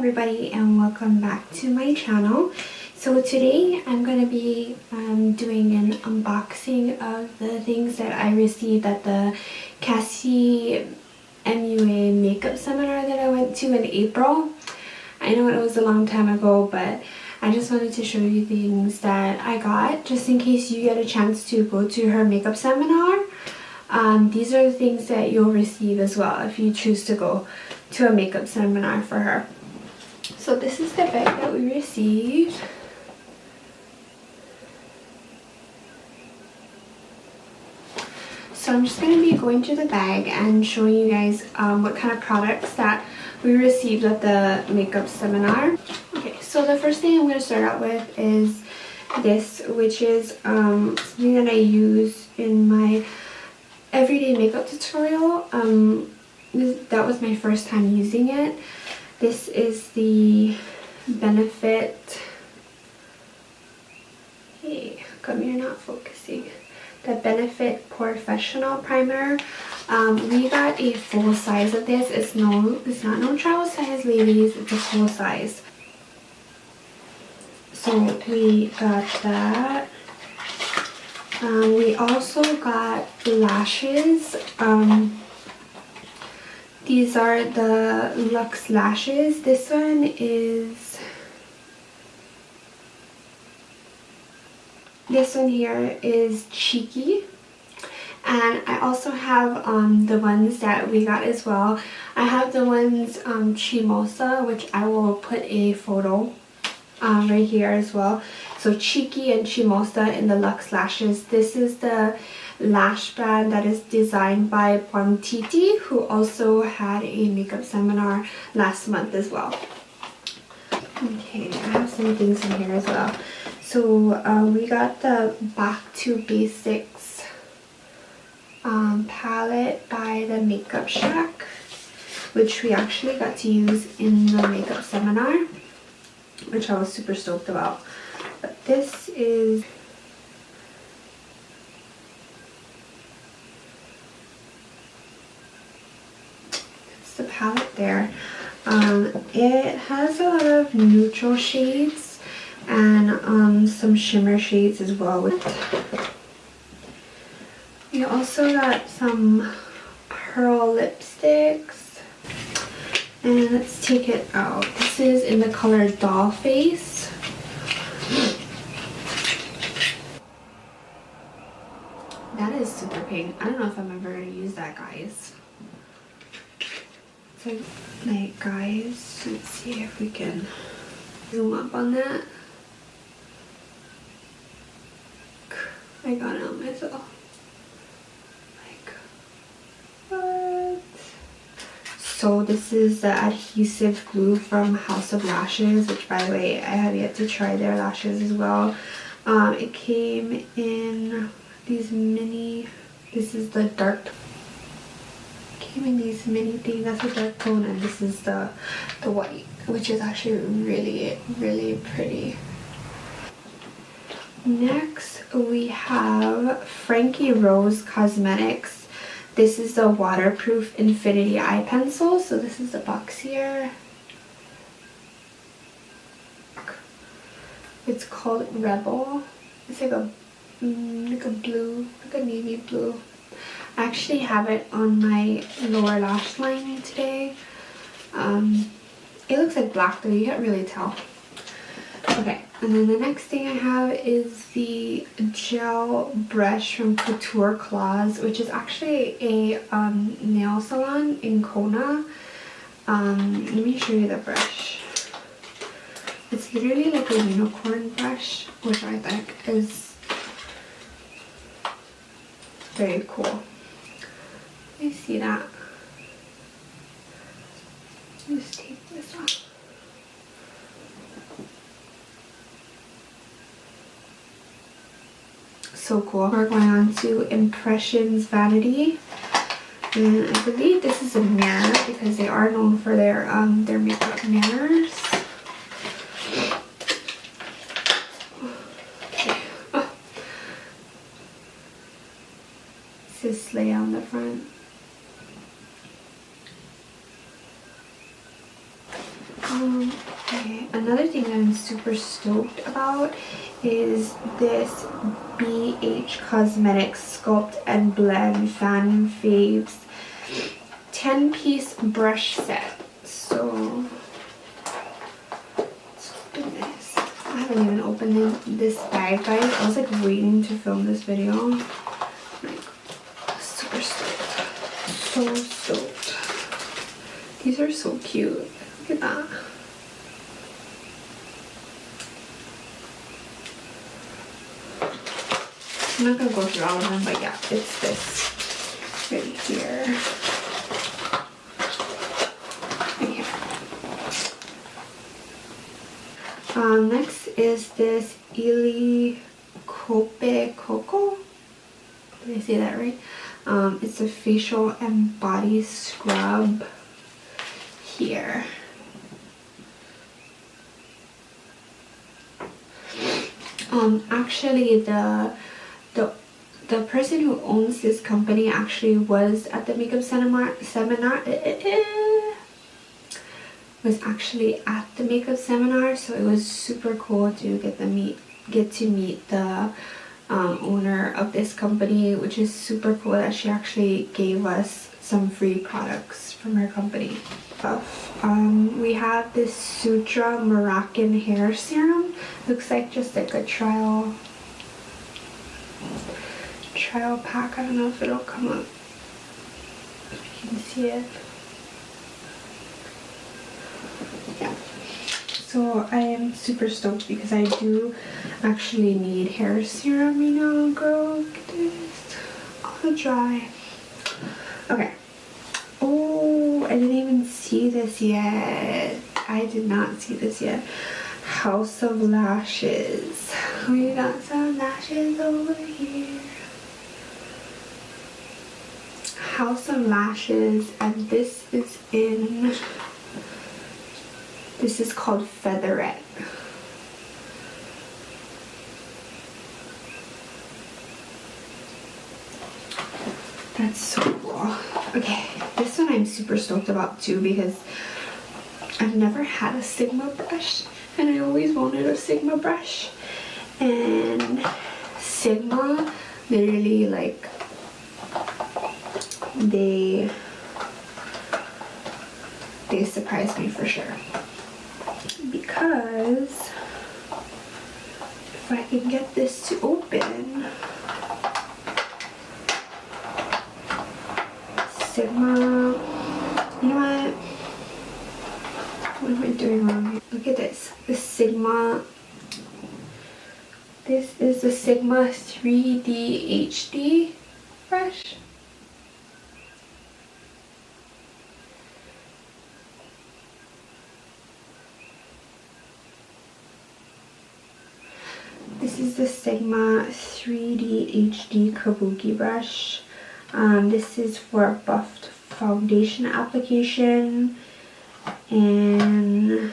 everybody, and welcome back to my channel. So today I'm going to be doing an unboxing of the things that I received at the CASSIEEMUA makeup seminar that I went to in April. I know it was a long time ago, but I just wanted to show you things that I got just in case you get a chance to go to her makeup seminar. These are the things that you'll receive as well if you choose to go to a makeup seminar for her. So this is the bag that we received. So I'm just going to be going through the bag and showing you guys what kind of products that we received at the makeup seminar. Okay, so the first thing I'm going to start out with is this, which is something that I use in my everyday makeup tutorial. That was my first time using it. This is the Benefit, hey, come you're not focusing, the Benefit Professional Primer. We got a full size of this. It's not no travel size, ladies, it's a full size. So we got that. We also got lashes. These are the Luxxe Lashes. This one here is Cheeky. And I also have the ones that we got as well. I have the ones Chimosa, which I will put a photo right here as well. So Cheeky and Chimosa in the Luxxe Lashes. This is the lash brand that is designed by Titi, who also had a makeup seminar last month as well. Okay, I have some things in here as well. So we got the Back to Basics palette by the Makeup Shack, which we actually got to use in the makeup seminar, which I was super stoked about. But this is the palette there. It has a lot of neutral shades and some shimmer shades as well. We also got some pearl lipsticks, and let's take it out. This is in the color Doll Face. That is super pink. I don't know if I'm ever going to use that, guys. So, like, guys, let's see if we can zoom up on that. I got it on myself. Like, what? So this is the adhesive glue from House of Lashes, which, by the way, I have yet to try their lashes as well. It came in these mini, this is the dark, came in these mini things. That's a dark tone, and this is the white, which is actually really pretty. Next we have Frankie Rose Cosmetics. This is the waterproof infinity eye pencil. So this is the box here. It's called Rebel. It's like a blue, like a navy blue. I actually have it on my lower lash line today. It looks like black though, you can't really tell. Okay, and then the next thing I have is the gel brush from Couture Claws, which is actually a nail salon in Kona. Let me show you the brush. It's literally like a unicorn brush, which I think is very cool. You see that? Just take this off. So cool. We're going on to Impressions Vanity, and I believe this is a mirror because they are known for their makeup mirrors. Okay. Oh. This is Slay on the front. Okay, another thing that I'm super stoked about is this BH Cosmetics Sculpt and Blend Fan Faves 10-piece brush set. So let's open this. I haven't even opened this bag, guys. I was like waiting to film this video. Like, super stoked. So stoked. These are so cute. Look at that. I'm not gonna go through all of them, but yeah, it's this right here. Right here. Next is this Ili Kope Coco. Did I say that right? It's a facial and body scrub here. Actually the person who owns this company actually was at the makeup seminar was actually at the makeup seminar, so it was super cool to get to meet the owner of this company, which is super cool that she actually gave us some free products from her company. We have this Sutra Moroccan hair serum. Looks like just like a trial pack. I don't know if it'll come up. If you can see it. Yeah. So I am super stoked because I do actually need hair serum right now, girl. Look at this. All dry. Okay. Oh, I didn't even see this yet. I did not see this yet. House of Lashes. We got some lashes over here. House of Lashes, and this is called Featherette. That's so cool. Okay, this one I'm super stoked about too because I've never had a Sigma brush and I always wanted a Sigma brush, and Sigma literally like they surprised me for sure, because if I can get this to open, Sigma, you know what am I doing wrong here? Look at this, the Sigma, this is the Sigma 3D HD brush. This is the Sigma 3D HD Kabuki brush. This is for buffed foundation application. And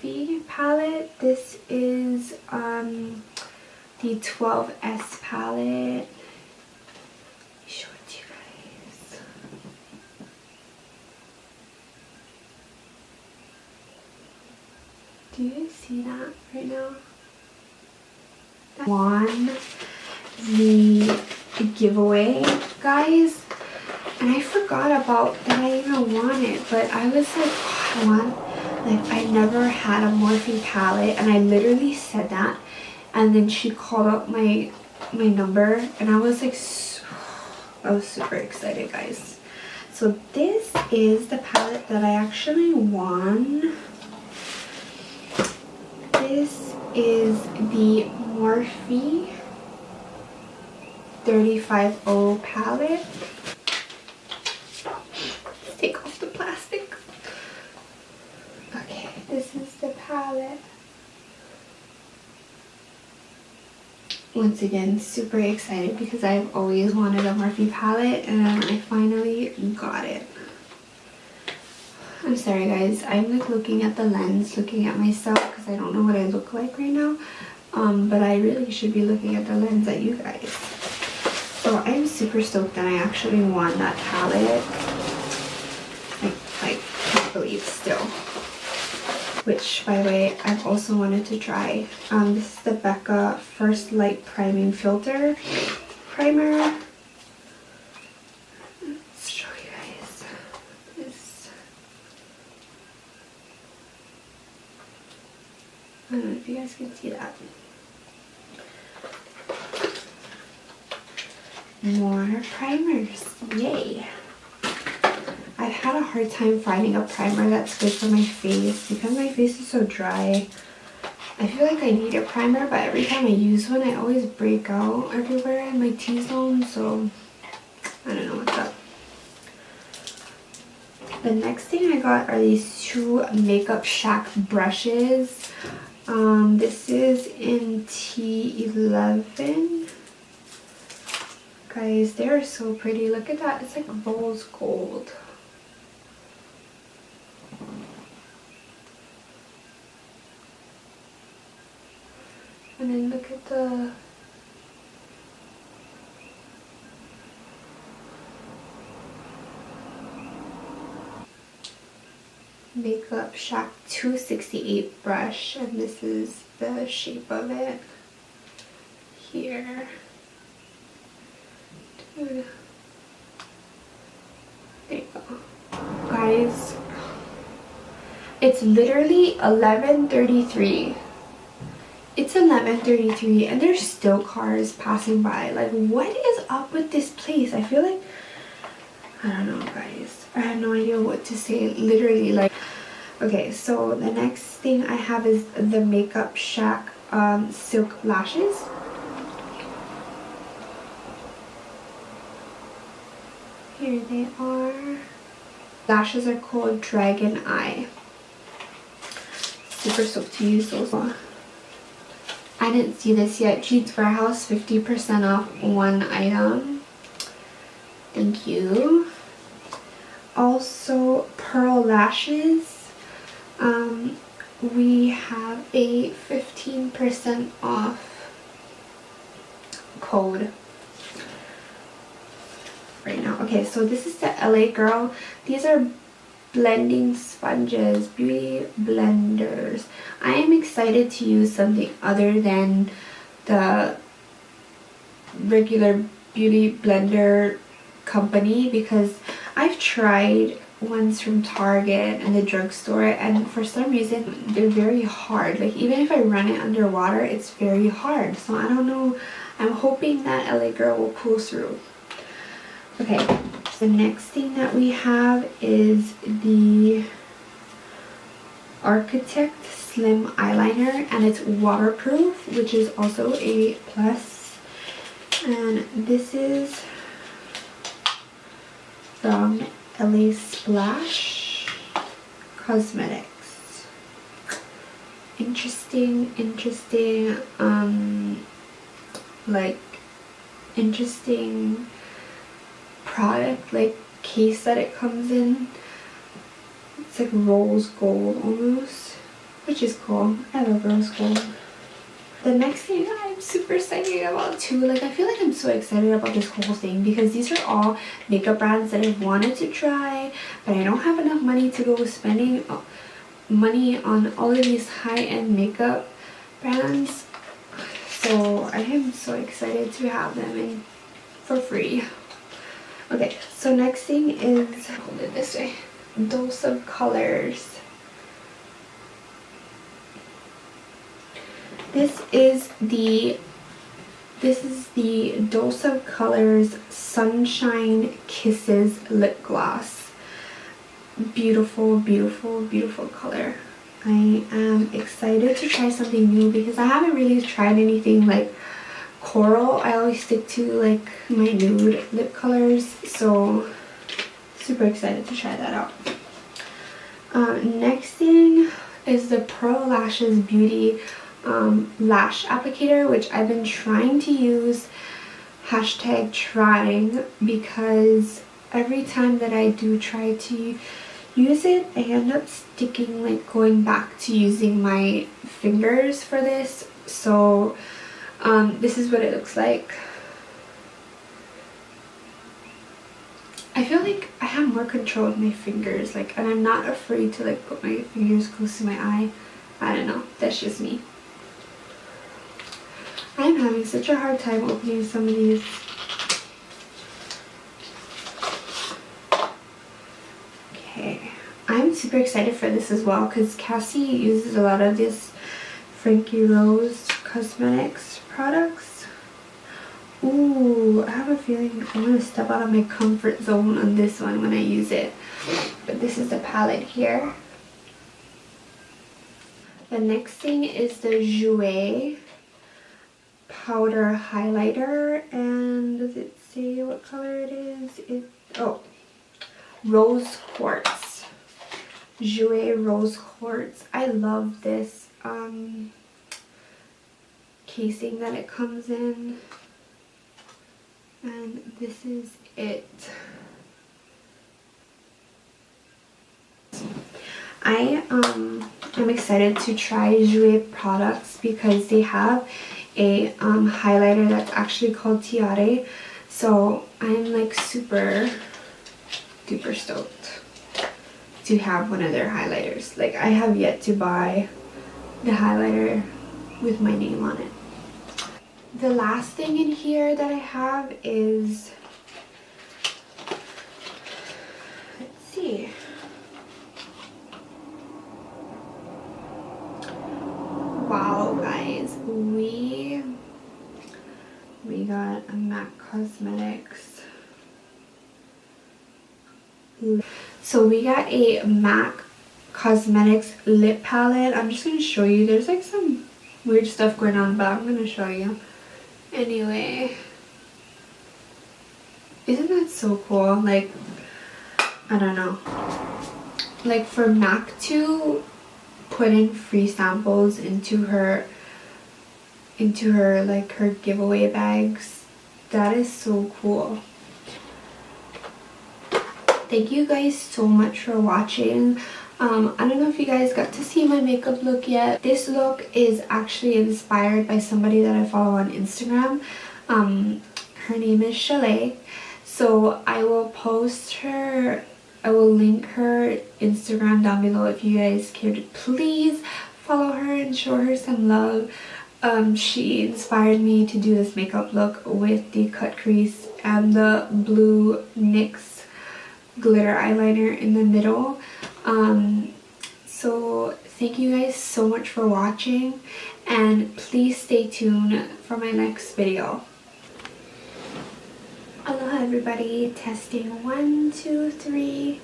the palette, this is the 12S palette. Let me show it to you guys. Do you see that right now? Won the giveaway, guys, and I forgot about that I even won it, but I was like, oh, I never had a Morphe palette, and I literally said that, and then she called up my number, and I was like, I was super excited, guys. So this is the palette that I actually won. This is the Morphe 350 palette. Let's take off the plastic. Okay, this is the palette. Once again, super excited because I've always wanted a Morphe palette and I finally got it. I'm sorry guys, I'm like looking at the lens, looking at myself because I don't know what I look like right now. But I really should be looking at the lens at you guys. So I'm super stoked that I actually won that palette. I can't believe still. which by the way I've also wanted to try. This is the Becca First Light Priming Filter Primer. Let's show you guys this. I don't know if you guys can see that. More primers, yay! I've had a hard time finding a primer that's good for my face because my face is so dry. I feel like I need a primer, but every time I use one I always break out everywhere in my T-zone, so I don't know what's up. The next thing I got are these two Makeup Shack brushes. This is in T11. Guys, they're so pretty. Look at that. It's like rose gold. And then look at the Makeup Shack 268 brush, and this is the shape of it here. There you go. Guys, it's literally 11:33. It's 11:33 and there's still cars passing by. Like, what is up with this place? I feel like, I don't know, guys. I have no idea what to say. Literally, like, okay, so the next thing I have is the Makeup Shack Silk Lashes. Here they are. Lashes are called Dragon Eye. Super stoked to use those. I didn't see this yet. Jeans Warehouse 50% off one item. Thank you. Also, Pearl Lashes. We have a 15% off code right now. Okay, so this is the LA Girl. These are blending sponges, beauty blenders. I am excited to use something other than the regular beauty blender company because I've tried ones from Target and the drugstore, and for some reason they're very hard. Like, even if I run it underwater, it's very hard. So I don't know. I'm hoping that LA Girl will pull through. Okay, the next thing that we have is the Architect Slim Eyeliner, and it's waterproof, which is also a plus. And this is from LA Splash Cosmetics. Interesting, like, interesting product, like, case that it comes in. It's like rose gold almost, which is cool. I love rose gold. The next thing I'm super excited about too, like, I feel like I'm so excited about this whole thing because these are all makeup brands that I've wanted to try, but I don't have enough money to go spending money on all of these high-end makeup brands. So I am so excited to have them in for free. Okay, so next thing is, hold it this way, Dose of Colors. This is the Dose of Colors Sunshine Kisses Lip Gloss. Beautiful, beautiful, beautiful color. I am excited to try something new because I haven't really tried anything like coral. I always stick to like my nude lip colors, so super excited to try that out. Next thing is the Pearl Lashes Beauty lash applicator, which I've been trying to use, #trying, because every time that I do try to use it, I end up sticking, like going back to using my fingers for this. So this is what it looks like. I feel like I have more control with my fingers, like, and I'm not afraid to like put my fingers close to my eye. I don't know, that's just me. I'm having such a hard time opening some of these. Okay, I'm super excited for this as well because Cassie uses a lot of this Frankie Rose Cosmetics products. Ooh, I have a feeling I'm going to step out of my comfort zone on this one when I use it. But this is the palette here. The next thing is the Jouer powder highlighter, and does it say what color it is? Oh, rose quartz. Jouer rose quartz. I love this casing that it comes in, and this is it. I'm excited to try Jouer products because they have a highlighter that's actually called Tiare, so I'm like super duper stoked to have one of their highlighters. Like, I have yet to buy the highlighter with my name on it. The last thing in here that I have is, let's see, wow guys, we got a MAC Cosmetics. So we got a MAC Cosmetics lip palette. I'm just going to show you. There's like some weird stuff going on, but I'm going to show you. Anyway, isn't that so cool? Like, I don't know. Like, for MAC to put in free samples into her like her giveaway bags, that is so cool. Thank you guys so much for watching. I don't know if you guys got to see my makeup look yet. This look is actually inspired by somebody that I follow on Instagram. Her name is Chalet. So I will link her Instagram down below if you guys care to please follow her and show her some love. She inspired me to do this makeup look with the cut crease and the blue NYX glitter eyeliner in the middle. So thank you guys so much for watching, and please stay tuned for my next video. Aloha everybody, testing 1, 2, 3.